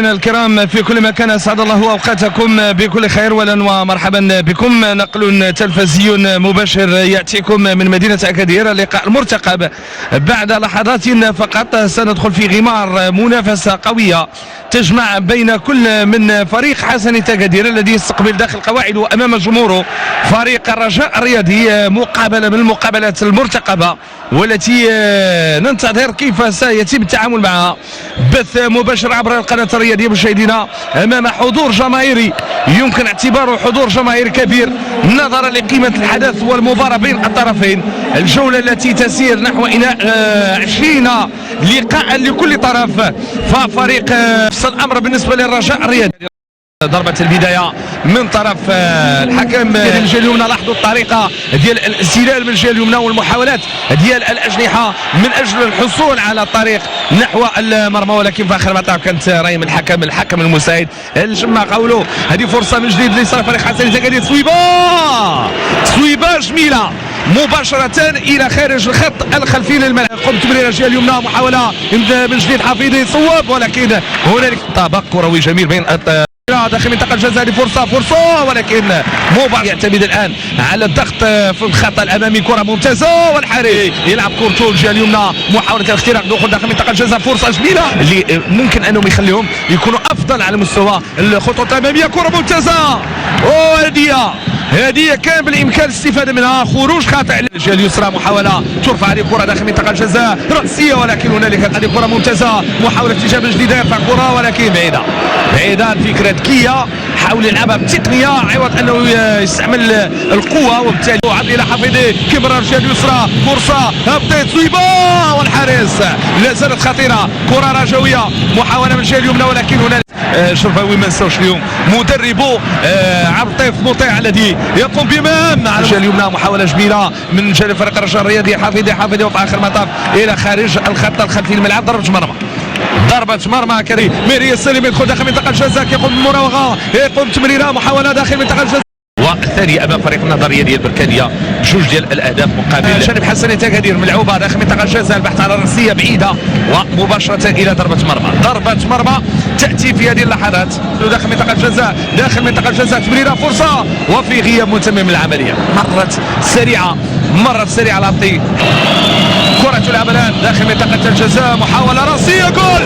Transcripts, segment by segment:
مشاهدينا الكرام في كل مكان، اسعد الله اوقاتكم بكل خير، ولا ومرحبا بكم. نقل تلفزيون مباشر ياتيكم من مدينه اكادير. اللقاء المرتقب بعد لحظات فقط سندخل في غمار منافسه قويه تجمع بين كل من فريق حسنية أكادير الذي يستقبل داخل قواعده امام جمهوره فريق الرجاء الرياضي. مقابله من المقابلات المرتقبه والتي ننتظر كيف سيتم التعامل معها. بث مباشر عبر القناه الرياضيه مشاهدينا امام حضور جماهيري يمكن اعتباره حضور جماهيري كبير نظرا لقيمه الحدث والمباراه بين الطرفين. الجوله التي تسير نحو انهاء 20 لقاء لكل طرف، ففريق الامر بالنسبه للرجاء الرياضي. ضربة البداية من طرف الحكم من الجهة اليمنى. لاحظوا الطريقة ديال الاستلال من الجهة اليمنى والمحاولات ديال الأجنحة من أجل الحصول على الطريق نحو المرمى، ولكن في آخر المطاف كانت راي من الحكم المساعد الجمع قوله. هذه فرصة من جديد لصالح فريق حسنية أكادير. صويبة جميلة مباشرة إلى خارج الخط الخلفي للملعب. قمت من الجهة اليمنى محاولة من جديد حفيظي صواب، ولكن هنالك طابق كروي جميل بين داخل منطقة الجزاء. فرصة ولكن مباشرة يعتمد الآن على الضغط في الخط الأمامي. كرة ممتازة والحارس يلعب كورته الجهة اليمنى، محاولة الاختراق دخول داخل منطقة الجزاء. فرصة جميلة اللي ممكن أنهم يخليهم يكونوا أفضل على مستوى الخطوط الأمامية. كرة ممتازة هذه كان بالامكان الاستفاده منها. خروج خاطئ الجهه اليسرى، محاوله ترفع هذه الكره داخل منطقه الجزاء راسيه، ولكن هنالك هذه كره ممتازه، محاوله استجابه جديده يرفع كره ولكن بعيده الفكره ذكيه، حاول يلعبها بتقنيه عوض انه يستعمل القوه، وبالتالي عاد الى حفيظي كبر الجهه اليسرى. فرصه هبطت صويبه والحارس لا زالت خطيره. كره رجويه، محاوله من الجهه اليمنى، ولكن هنالك شرفاوي ما نساوش اليوم مدربه عبد اللطيف مطيع الذي يقوم بمهام على الجهه اليمنى. محاوله جميله من جانب فريق الرجاء الرياضي. حفيظي وفي اخر المطاف الى خارج الخط الخلفي للملعب. ضربة مرمى كريم ميري السليم يدخل داخل منطقة الجزاء، كيقوم بالمراوغة، يقوم تمريرة، محاولة داخل منطقة الجزاء. والثاني امام فريق النظريه ديال بركانيه، جوج ديال الاهداف مقابل جانب حسنية أكادير. ملعوبه داخل منطقه الجزاء، البحث على راسيه بعيده ومباشره الى ضربه مرمى تاتي في هذه اللحظات داخل منطقه الجزاء. تمريره، فرصه، وفي غياب متمم العمليه. مرت سريعه لابطي. كره تلعب الان داخل منطقه الجزاء، محاوله راسيه، جول.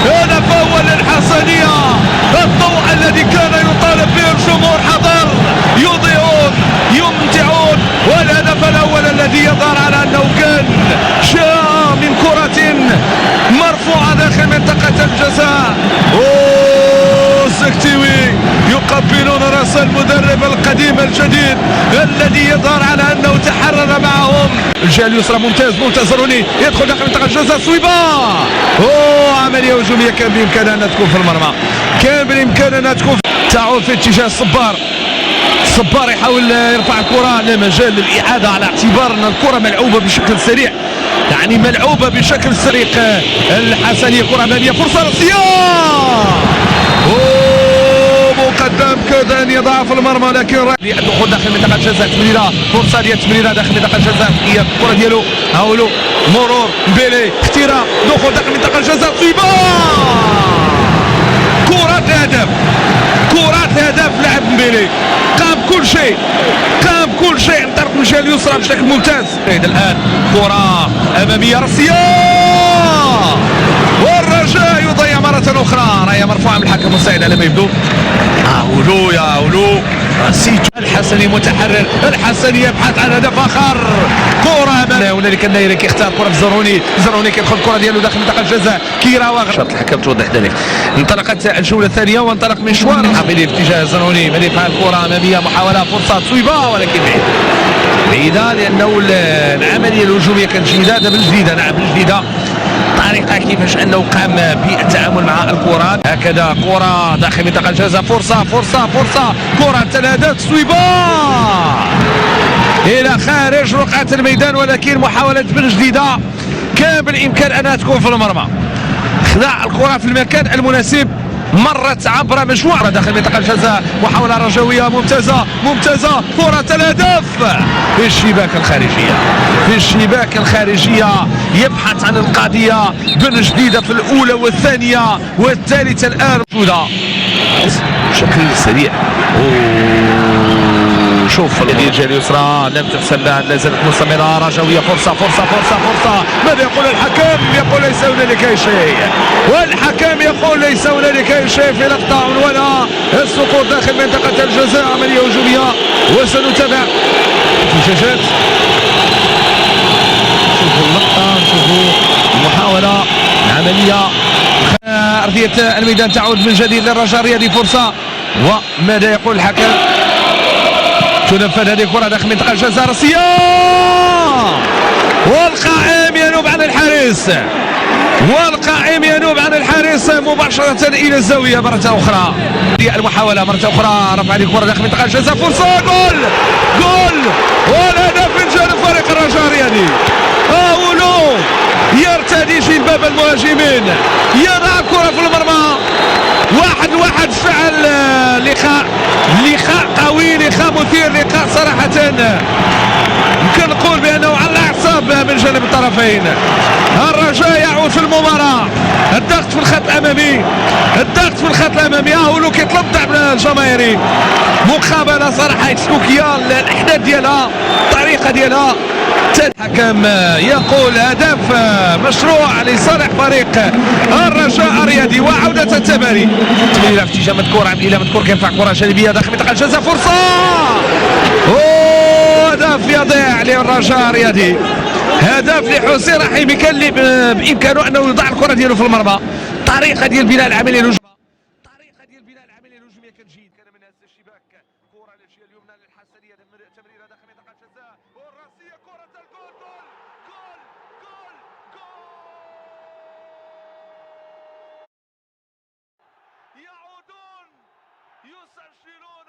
هذا فاول للحسنية. الضوء الذي كان يطالب به الجمهور حضر، يضيئون يمتعون، والهدف الأول الذي يظهر على أنه كان جاء من كرة مرفوعة داخل منطقة الجزاء. سكتيوي يقبلون راس المدرب القديم الجديد الذي يظهر على أنه تحرر معهم. الجهة اليسرى ممتاز روني يدخل داخل منطقة الجزاء. صويبة عملية هجومية كان بإمكانها أن تكون في المرمى، تعود في اتجاه الصبار يحاول يرفع الكرة، لا مجال للإعادة على اعتبار أن الكرة ملعوبة بشكل سريع، الحسنية. كرة أمامية، فرصة رأسية، مقدم كاد ان يضع في المرمى، لكن الدخول داخل منطقه الجزاء. تمريره، فرصه ديال تمريره داخل منطقه الجزاء. هي الكره ديالو، هاولو مرور بيلي، اختراق، دخول داخل منطقه الجزاء. صويبه، كرة هدف لعب بيلي، قام كل شيء انطلق من الجهه اليسرى بشكل ممتاز. الان كره اماميه راسيه، والرجاء يضيع مرة أخرى. راية مرفوعة من الحكم المساعد على ما يبدو. أولو الحسني متحرر، الحسني يبحث عن هدف آخر. كرة هنالك النايري كيختار كرة زروني كيدخل الكرة ديالو داخل منطقة الجزاء. كيراوغ شرط الحكم توضح ذلك. انطلقت الجولة الثانية وانطلق مشوار حفيظي في اتجاه زروني، مليفها الكرة أمامية، محاولة، فرصة، صويبة، ولكن بعيدة لأنه العملية الهجومية كانت جيدة. بالجديدة طريقة كيفاش انه قام بالتعامل مع الكرة. هكذا كرة داخل منطقة الجزاء، فرصة، كرة تنادت. صويبة الى خارج رقعة الميدان، ولكن محاولة بالجديدة كان بالامكان انها تكون في المرمى. خدع الكرة في المكان المناسب مرت عبر مجموعة داخل منطقة الجزاء. محاولة رجوية ممتازة ممتازة، كرة الهدف في الشباك الخارجية، في الشباك الخارجية. يبحث عن القضية بن جديدة في الأولى والثانية والثالثة الآن موجودة بشكل سريع. شوف اليد اليسرى لم تحسب له، لا زالت مستمرة رجوية. فرصة فرصة فرصة فرصة. ماذا يقول الحكم؟ يقول ليس هنالك أي شيء، والحكم يقول ليس هنالك أي شيء في لقطة عنوانها السقوط داخل منطقة الجزاء. عملية هجومية وسنتابع احتجاجات. شوفوا اللقطة، شوفوا المحاولة العملية. أرضية الميدان تعود من جديد للرجاء الرياضي. فرصة، وماذا يقول الحكم؟ تنفذ هذه الكرة داخل منطقة الجزاء. راسية والقائم ينوب عن الحارس، والقائم ينوب عن الحارس مباشرة إلى الزاوية مرة أخرى. المحاولة مرة أخرى، رفع هذه الكرة داخل منطقة الجزاء. فرصة، جول جول، والهدف من جانب فريق الرجاء الرياضي. أولو يرتدي جلباب المهاجمين، يضع الكرة في المرمى. 1-1 فعل لقاء قوي، لقاء مثير، لقاء صراحة يمكن نقول بأنه على الأعصاب من جانب الطرفين. الرجاء يعود في المباراة، الضغط في الخط الأمامي، الضغط في الخط الأمامي. أولو كيطلب الدعم الجماهيري. مقابلة صراحة سلوكية، الأحداث ديالها، الطريقة ديالها. الحكم يقول هدف مشروع لصالح فريق الرجاء الرياضي وعودة التمارين. تمريرة في اتجاه مذكور، عبد الإله مذكور كيرفع كرة جانبية داخل منطقة الجزاء. فرصة، هدف يضيع للرجاء الرياضي، هدف لحسين رحيمي. كان بإمكانه أنه يضع الكرة ديالو في المرمى. طريقة ديال بناء العملية الهجومية، طريقة ديال بناء العملية الهجومية كان جيد. كان من هذا الشباك كرة للجهة اليمنى للحسنية، تمريرة داخل منطقة الجزاء والراسية، كرة الجول. جول جول جول جول. يعودون يسجلون